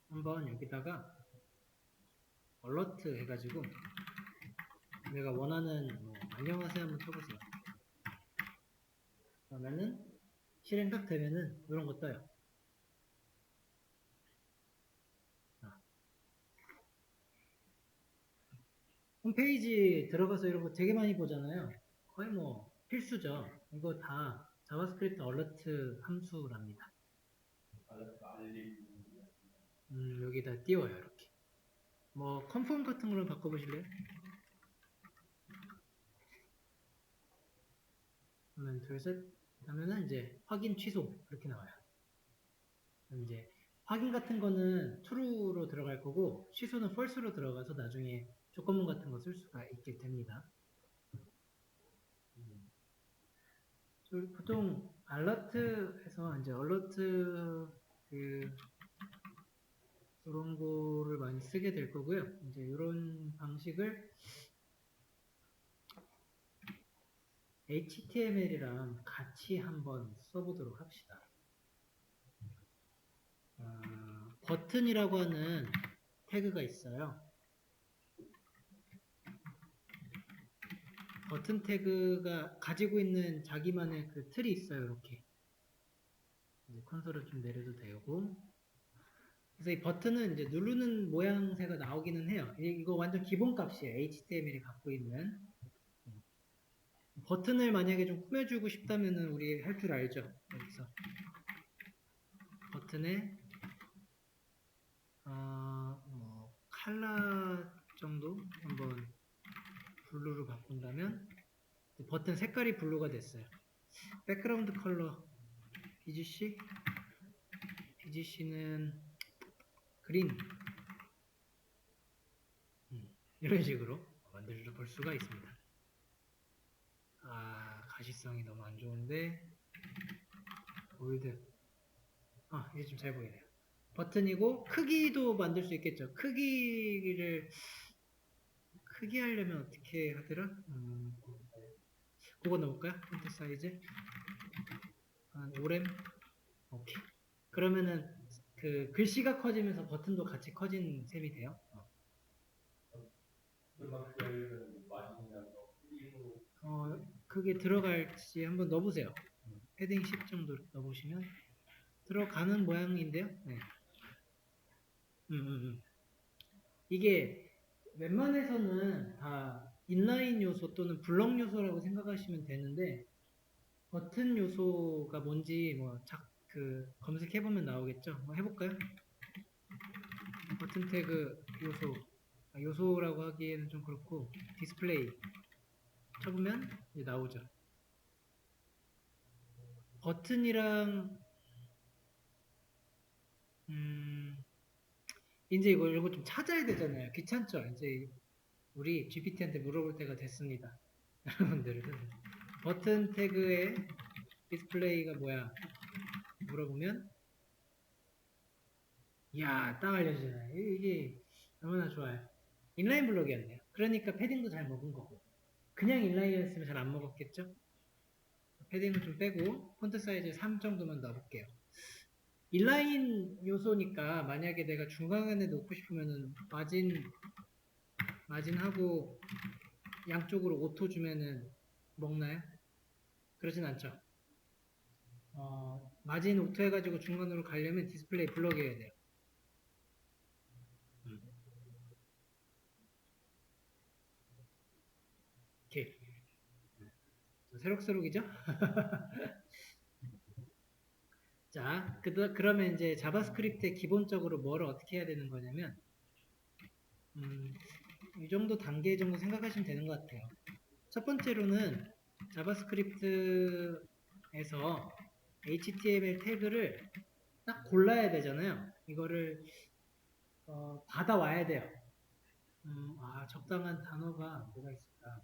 한번 여기다가 얼러트 해가지고 내가 원하는 안녕하세요 한번 쳐보세요. 그러면은 실행 딱 되면은 이런 거 떠요. 홈페이지 들어가서 이런 거 되게 많이 보잖아요. 거의 뭐 필수죠. 이거 다 자바스크립트 얼러트 함수랍니다. 여기다 띄워요 이렇게. 뭐 컨펌 같은 걸로 바꿔보실래요? 그러면 둘셋 하면은 이제 확인 취소 이렇게 나와요. 이제 확인 같은 거는 true로 들어갈 거고 취소는 false로 들어가서 나중에 조건문 같은 거 쓸 수가 있게 됩니다. 보통 알러트에서 이제 얼러트 그 이런 거를 많이 쓰게 될 거고요. 이제 이런 방식을 HTML이랑 같이 한번 써보도록 합시다. 버튼이라고 하는 태그가 있어요. 버튼 태그가 가지고 있는 자기만의 그 틀이 있어요. 이렇게 이제 콘솔을 좀 내려도 되고, 그래서 이 버튼은 이제 누르는 모양새가 나오기는 해요. 이거 완전 기본 값이에요. HTML이 갖고 있는. 버튼을 만약에 좀 꾸며주고 싶다면은 우리 할 줄 알죠. 여기서 버튼에 컬러 정도 한번 블루로 바꾼다면 버튼 색깔이 블루가 됐어요. 백그라운드 컬러 BGC는 그린 이런 식으로 만들어 볼 수가 있습니다. 가시성이 너무 안 좋은데 볼드 이게 좀 잘 보이네요. 버튼이고 크기도 만들 수 있겠죠. 크기 하려면 어떻게 하더라? 그거 넣을까요? 폰트 사이즈 한 5렘. 오케이. 그러면은 그 글씨가 커지면서 버튼도 같이 커진 셈이 돼요. 그게 들어갈지 한번 넣어보세요. 패딩 10 정도 넣어보시면 들어가는 모양인데요. 네. 이게 웬만해서는 다 인라인 요소 또는 블럭 요소라고 생각하시면 되는데 버튼 요소가 뭔지 검색해보면 나오겠죠. 해볼까요? 버튼 태그 요소라고 하기에는 좀 그렇고 디스플레이 쳐보면 이제 나오죠. 버튼이랑 이제 이거 좀 찾아야 되잖아요. 귀찮죠? 이제 우리 GPT한테 물어볼 때가 됐습니다. 여러분들은 버튼 태그의 디스플레이가 뭐야? 물어보면 이야 딱 알려주잖아요. 이게 얼마나 좋아요. 인라인 블록이었네요. 그러니까 패딩도 잘 먹은 거고 그냥 인라인이었으면 잘 안 먹었겠죠? 패딩을 좀 빼고 폰트 사이즈 3 정도만 넣어볼게요. 인라인 요소니까 만약에 내가 중간에 놓고 싶으면은 마진하고 양쪽으로 오토 주면은 먹나요? 그러진 않죠. 마진 오토 해가지고 중간으로 가려면 디스플레이 블럭이어야 돼요. 오케이. 새록새록이죠? 자, 그러면 이제 자바스크립트에 기본적으로 뭐를 어떻게 해야 되는 거냐면, 이 정도 단계 정도 생각하시면 되는 것 같아요. 첫 번째로는 자바스크립트에서 HTML 태그를 딱 골라야 되잖아요. 이거를 받아와야 돼요. 적당한 단어가 뭐가 있을까?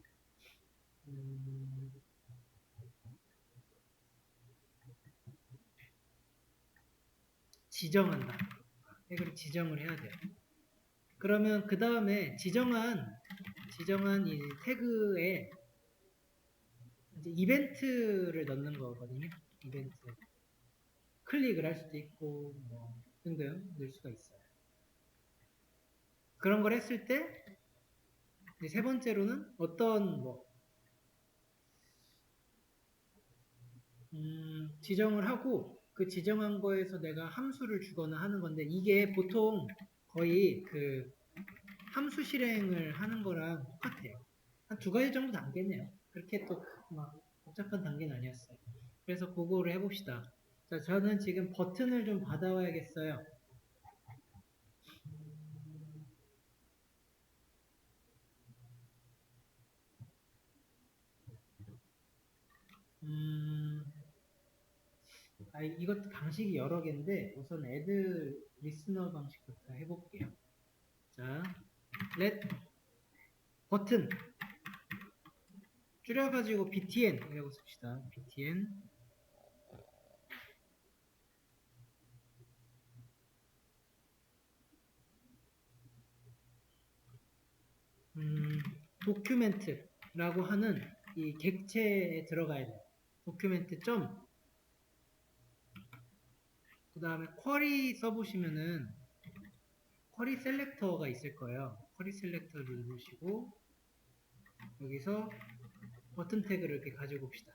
지정한다. 태그를 지정을 해야 돼요. 그러면 그 다음에 지정한 이 태그에 이제 이벤트를 넣는 거거든요. 이벤트. 클릭을 할 수도 있고, 뭐, 등등 넣을 수가 있어요. 그런 걸 했을 때 세 번째로는 어떤 지정을 하고 그 지정한 거에서 내가 함수를 주거나 하는 건데 이게 보통 거의 그 함수 실행을 하는 거랑 똑같아요. 한 두 가지 정도 단계네요. 그렇게 또 막 복잡한 단계는 아니었어요. 그래서 그거를 해봅시다. 자, 저는 지금 버튼을 좀 받아와야겠어요. 이것도 방식이 여러 개인데 우선 add listener 방식부터 해볼게요. 자, let 버튼 줄여가지고 btn이라고 씁시다. btn 도큐멘트라고 하는 이 객체에 들어가야 돼요. 도큐멘트 점 그 다음에 쿼리 써보시면은 쿼리 셀렉터가 있을 거예요. 쿼리 셀렉터를 누르시고 여기서 버튼 태그를 이렇게 가지고 옵시다.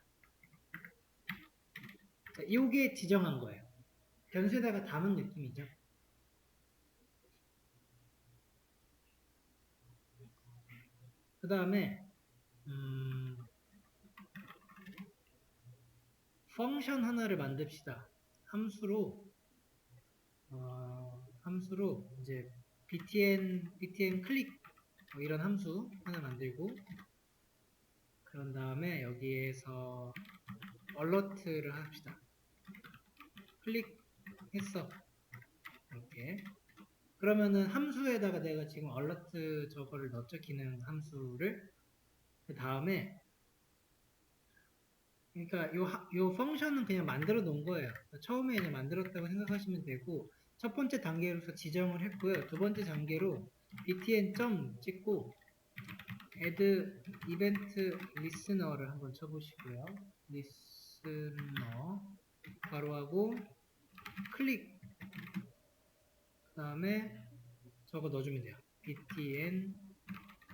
자, 이게 지정한 거예요. 변수에다가 담은 느낌이죠. 그 다음에 펑션 하나를 만듭시다. 함수로 이제 btn 클릭 이런 함수 하나 만들고 그런 다음에 여기에서 얼러트를 합시다. 클릭했어. 이렇게. 그러면은 함수에다가 내가 지금 얼러트 저거를 넣었죠. 기능 함수를. 그 다음에 그러니까 요 펑션은 그냥 만들어 놓은 거예요. 처음에 그냥 만들었다고 생각하시면 되고 첫 번째 단계로서 지정을 했고요. 두 번째 단계로 btn 점 찍고 add event listener를 한번 쳐보시고요. listener 바로하고 클릭 그 다음에 저거 넣어주면 돼요. btn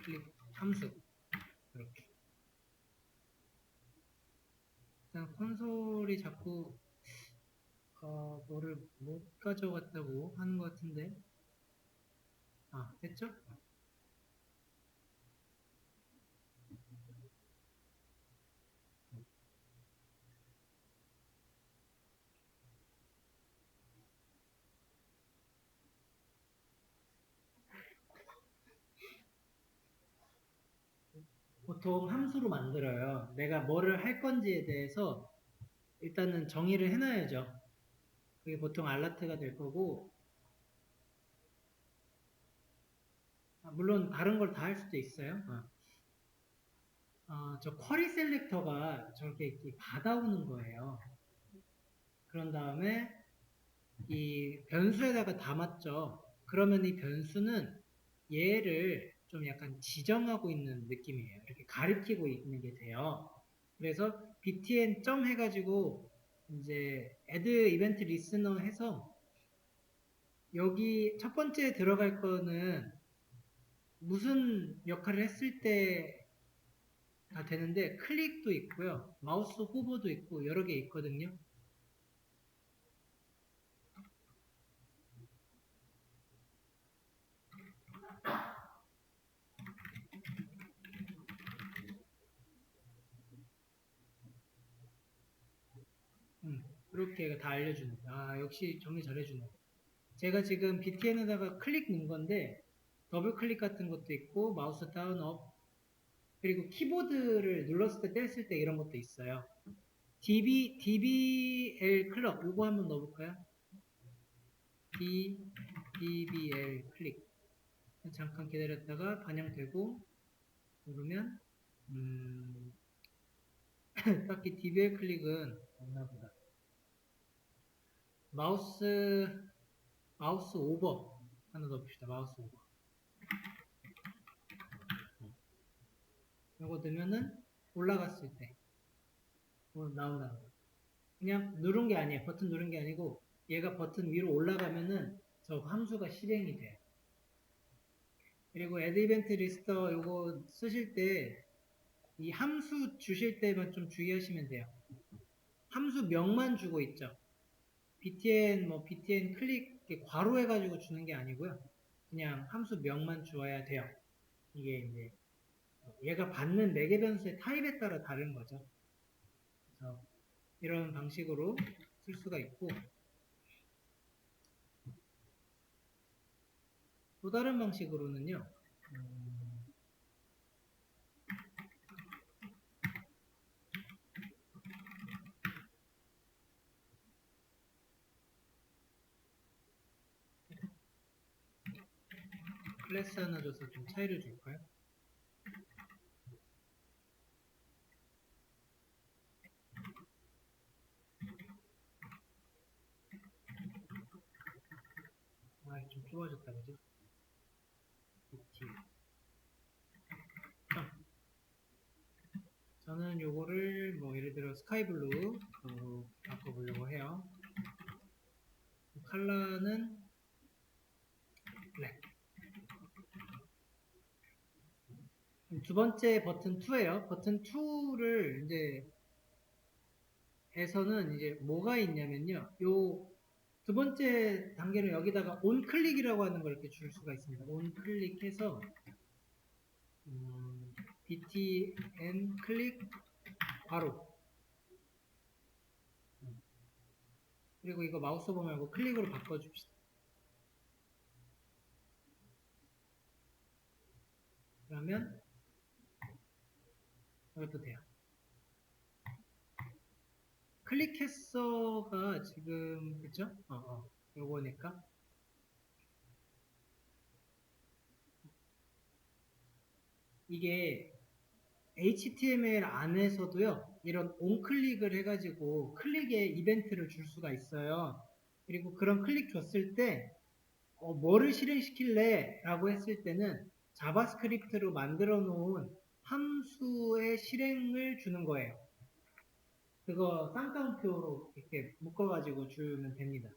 클릭 함수 이렇게. 일단 콘솔이 자꾸 뭐를 못 가져갔다고 하는 것 같은데 됐죠? 보통 함수로 만들어요. 내가 뭐를 할 건지에 대해서 일단은 정의를 해놔야죠. 그게 보통 알라트가 될 거고 물론 다른 걸 다 할 수도 있어요. 저 쿼리 셀렉터가 저렇게 이렇게 받아오는 거예요. 그런 다음에 이 변수에다가 담았죠. 그러면 이 변수는 얘를 좀 약간 지정하고 있는 느낌이에요. 이렇게 가리키고 있는 게 돼요. 그래서 btn 점 해가지고 이제 add event listener 해서 여기 첫 번째 들어갈 거는 무슨 역할을 했을 때가 되는데 클릭도 있고요. 마우스 호버도 있고 여러 개 있거든요. 그렇게 다 알려주는 거예요. 역시 정리 잘해주네. 제가 지금 btn에다가 클릭 넣은 건데 더블 클릭 같은 것도 있고 마우스 다운 업 그리고 키보드를 눌렀을 때 뗐을 때 이런 것도 있어요. dbl 클럽 이거 한번 넣어볼까요? dbl 클릭 잠깐 기다렸다가 반영되고 누르면 딱히 dbl 클릭은 없나 보다. 마우스 오버 하나 넣어봅시다. 마우스 오버 이거 넣으면은 올라갔을 때 나온다는 거. 그냥 누른 게 아니에요. 버튼 누른 게 아니고 얘가 버튼 위로 올라가면은 저 함수가 실행이 돼요. 그리고 add event lister 요거 쓰실 때 이 함수 주실 때만 좀 주의하시면 돼요. 함수 명만 주고 있죠. btn btn 클릭 이렇게 괄호해가지고 주는 게 아니고요. 그냥 함수 명만 주어야 돼요. 이게 이제 얘가 받는 매개 변수의 타입에 따라 다른 거죠. 그래서 이런 방식으로 쓸 수가 있고, 또 다른 방식으로는요. 클래스 하나 줘서 좀 차이를 줄까요? 좀 좁아졌다 그죠? 저는 요거를 예를 들어 스카이블루로 바꿔보려고 해요. 컬러는 블랙. 두 번째 버튼 2예요. 버튼 2를 에서는 이제 뭐가 있냐면요. 요 두 번째 단계는 여기다가 온클릭이라고 하는 걸 이렇게 줄 수가 있습니다. 온클릭해서 btn 클릭 바로. 그리고 이거 마우스 오버 말고 클릭으로 바꿔줍시다. 그러면 이것도 돼요. 클릭했어가 지금 그쵸? 요거니까 이게 HTML 안에서도요 이런 온클릭을 해가지고 클릭에 이벤트를 줄 수가 있어요. 그리고 그런 클릭 줬을 때 뭐를 실행시킬래? 라고 했을 때는 자바스크립트로 만들어 놓은 함수의 실행을 주는 거예요. 그거 쌍따옴표로 이렇게 묶어가지고 주면 됩니다.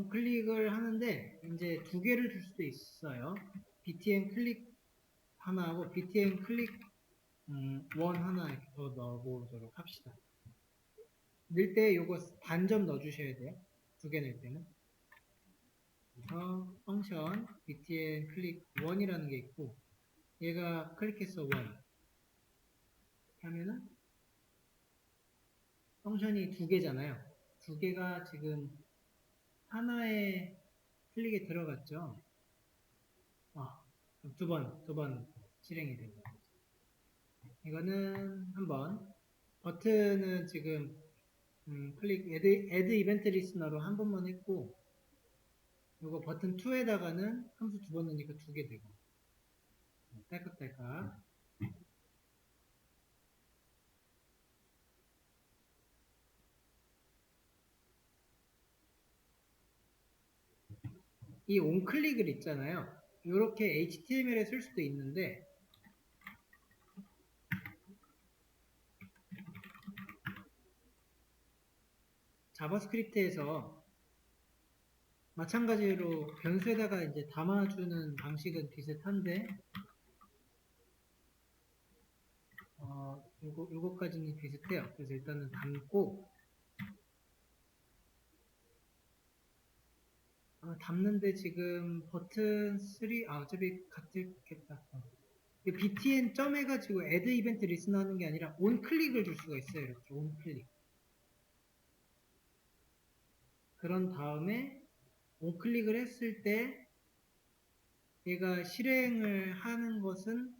클릭을 하는데 이제 두 개를 줄 수도 있어요. btn 클릭 하나 하고 btn 클릭 원 하나 이렇게 더 넣어보도록 합시다. 넣을 때 요거 반점 넣어주셔야 돼요. 두 개 넣을 때는. 그래서 펑션 btn 클릭 1이라는 게 있고 얘가 클릭해서 1 하면은 펑션이 두 개잖아요. 두 개가 지금 하나의 클릭에 들어갔죠. 두 번 실행이 된 거죠. 이거는 한번 버튼은 지금 클릭 add 이벤트 리스너로 한 번만 했고 이거 버튼 2에다가는 함수 두 번 넣으니까 두 개 되고 딸깍딸깍 이 온클릭을 있잖아요. 이렇게 HTML에 쓸 수도 있는데 자바스크립트에서 마찬가지로 변수에다가 이제 담아주는 방식은 비슷한데 요거까지는 비슷해요. 그래서 일단은 담고 담는데 지금 버튼 3 어차피 같겠다. btn 점 해가지고 add 이벤트 리스너 하는 게 아니라 온 클릭을 줄 수가 있어요. 이렇게 온 클릭. 그런 다음에 onClick을 했을 때 얘가 실행을 하는 것은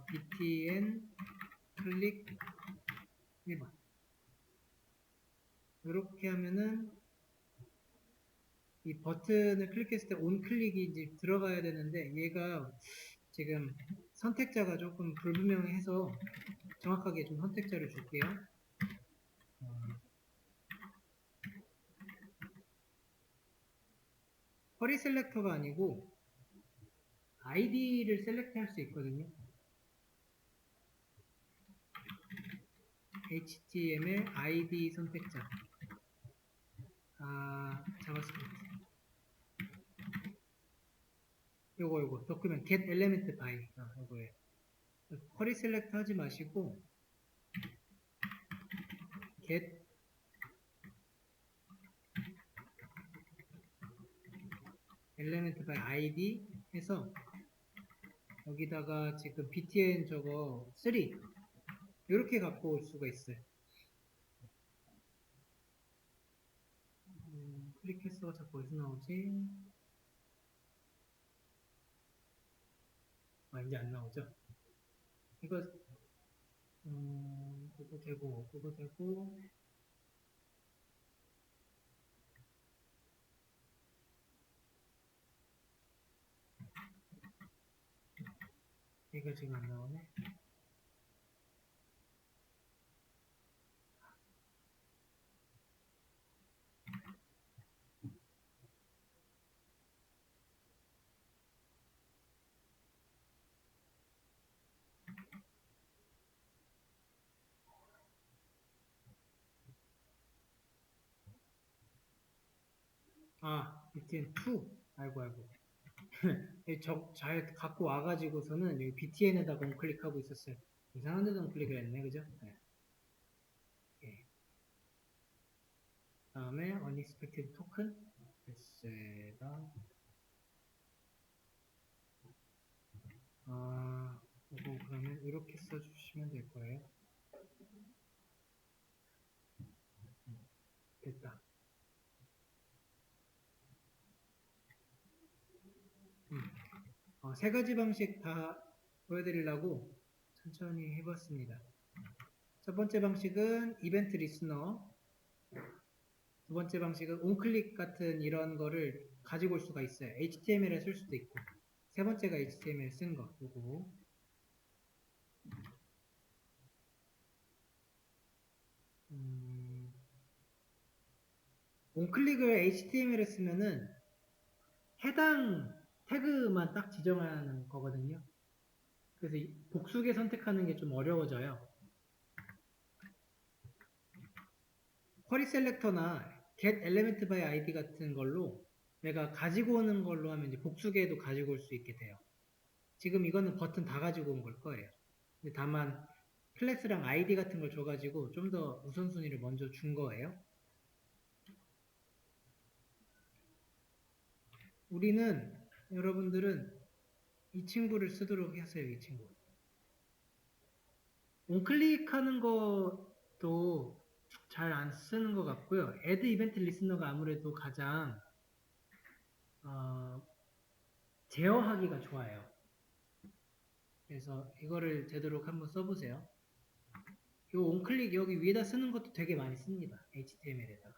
btn 클릭 1번 이렇게 하면은 이 버튼을 클릭했을 때 onClick이 이제 들어가야 되는데 얘가 지금 선택자가 조금 불분명해서 정확하게 좀 선택자를 줄게요. 쿼리 셀렉터가 아니고 ID를 셀렉트 할 수 있거든요. HTML ID 선택자. 자바스크립트. 요거 도큐ment get element by 요거예요. 쿼리 셀렉트 하지 마시고 get element by ID 해서 여기다가 지금 btn 저거 3 이렇게 갖고 올 수가 있어요. 클릭했어가 자꾸 어디서 나오지? 이제 안 나오죠? 이거 그거 되고 이거 지금 안 나오네. btn2 아이고 잘 갖고 와가지고서는 여기 btn에다가 on클릭하고 있었어요. 이상한 데다 on클릭을 했네, 그죠? 네. 예. 다음에 unexpected token s가 이거 그러면 이렇게 써주시면 될 거예요. 됐다. 세 가지 방식 다 보여드리려고 천천히 해봤습니다. 첫 번째 방식은 이벤트 리스너, 두 번째 방식은 onClick 같은 이런 거를 가지고 올 수가 있어요. HTML에 쓸 수도 있고, 세 번째가 HTML 쓴 거, 요거. onClick을 HTML에 쓰면은 해당 태그만 딱 지정하는 거거든요. 그래서 복수계 선택하는 게 좀 어려워져요. 쿼리 셀렉터나 get element by id 같은 걸로 내가 가지고 오는 걸로 하면 이제 복수계도 가지고 올 수 있게 돼요. 지금 이거는 버튼 다 가지고 온 걸 거예요. 근데 다만 클래스랑 id 같은 걸 줘가지고 좀 더 우선순위를 먼저 준 거예요. 우리는 여러분들은 이 친구를 쓰도록 하세요. 이 친구. onClick하는 것도 잘 안 쓰는 것 같고요. add event listener가 아무래도 가장 제어하기가 좋아요. 그래서 이거를 되도록 한번 써보세요. 요 onClick 여기 위에다 쓰는 것도 되게 많이 씁니다. HTML에다가.